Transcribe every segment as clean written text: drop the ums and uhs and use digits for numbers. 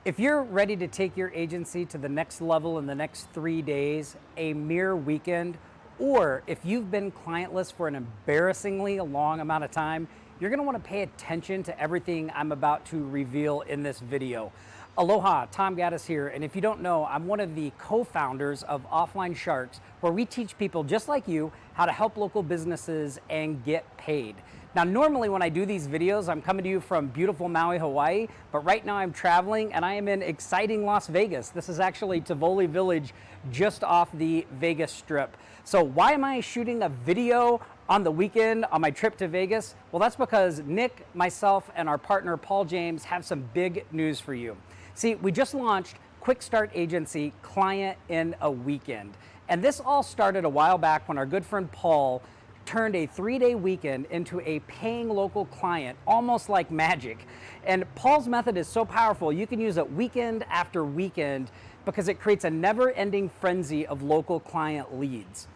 If you're ready to take your agency to the next level in the next 3 days, a mere weekend, or if you've been clientless for an embarrassingly long amount of time, you're gonna wanna pay attention to everything I'm about to reveal in this video. Aloha, Tom Gaddis here, and if you don't know, I'm one of the co-founders of Offline Sharks, where we teach people just like you how to help local businesses and get paid. Now, normally when I do these videos, I'm coming to you from beautiful Maui, Hawaii, but right now I'm traveling and I am in exciting Las Vegas. This is actually Tivoli Village, just off the Vegas Strip. So why am I shooting a video on the weekend on my trip to Vegas? Well, that's because Nick, myself, and our partner Paul James have some big news for you. See, we just launched QuickStart Agency Client in a Weekend. And this all started a while back when our good friend Paul turned a 3-day weekend into a paying local client, almost like magic. And Paul's method is so powerful, you can use it weekend after weekend because it creates a never-ending frenzy of local client leads.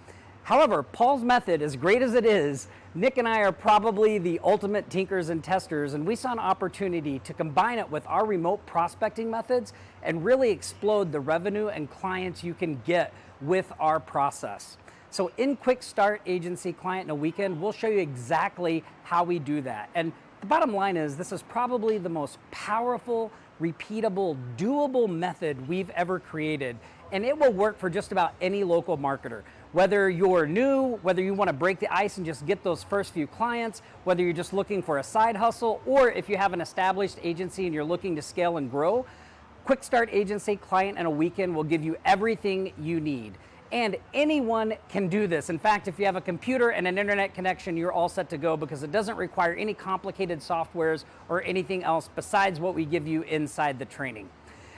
However, Paul's method, as great as it is, Nick and I are probably the ultimate tinkers and testers, and we saw an opportunity to combine it with our remote prospecting methods and really explode the revenue and clients you can get with our process. So in QuickStart Agency Client in a Weekend, we'll show you exactly how we do that. And the bottom line is this is probably the most powerful, repeatable, doable method we've ever created. And it will work for just about any local marketer. Whether you're new, whether you want to break the ice and just get those first few clients, whether you're just looking for a side hustle, or if you have an established agency and you're looking to scale and grow, QuickStart Agency Client in a Weekend will give you everything you need. And anyone can do this. In fact, if you have a computer and an internet connection, you're all set to go because it doesn't require any complicated softwares or anything else besides what we give you inside the training.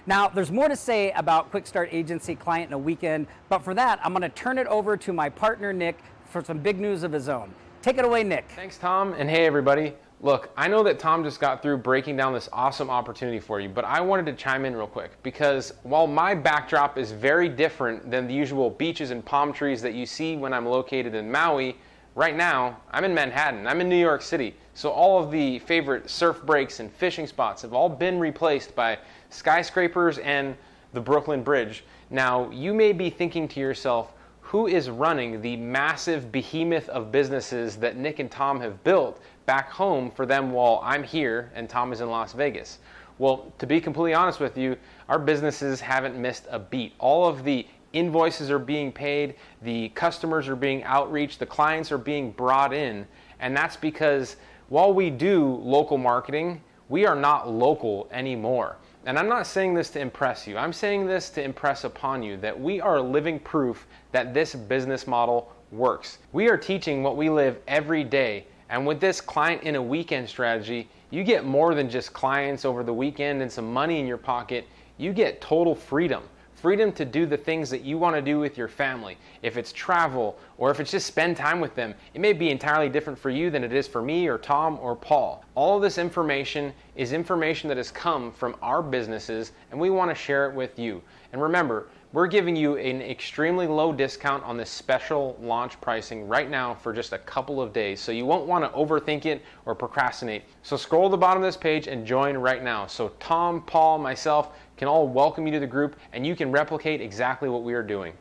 Now, there's more to say about QuickStart Agency Client in a Weekend, but for that, I'm gonna turn it over to my partner, Nick, for some big news of his own. Take it away, Nick. Thanks, Tom, and hey, everybody. Look, I know that Tom just got through breaking down this awesome opportunity for you, but I wanted to chime in real quick because while my backdrop is very different than the usual beaches and palm trees that you see when I'm located in Maui, right now I'm in Manhattan, I'm in New York City, so all of the favorite surf breaks and fishing spots have all been replaced by skyscrapers and the Brooklyn Bridge. Now, you may be thinking to yourself, who is running the massive behemoth of businesses that Nick and Tom have built back home for them while I'm here and Tom is in Las Vegas? Well, to be completely honest with you, our businesses haven't missed a beat. All of the invoices are being paid, the customers are being outreached, the clients are being brought in, and that's because while we do local marketing, we are not local anymore. And I'm not saying this to impress you. I'm saying this to impress upon you that we are living proof that this business model works. We are teaching what we live every day. And with this client in a weekend strategy, you get more than just clients over the weekend and some money in your pocket. You get total freedom. Freedom to do the things that you want to do with your family. If it's travel or if it's just spend time with them, it may be entirely different for you than it is for me or Tom or Paul. All of this information is information that has come from our businesses and we want to share it with you. And remember, we're giving you an extremely low discount on this special launch pricing right now for just a couple of days. So you won't want to overthink it or procrastinate. So scroll to the bottom of this page and join right now. So Tom, Paul, myself can all welcome you to the group and you can replicate exactly what we are doing.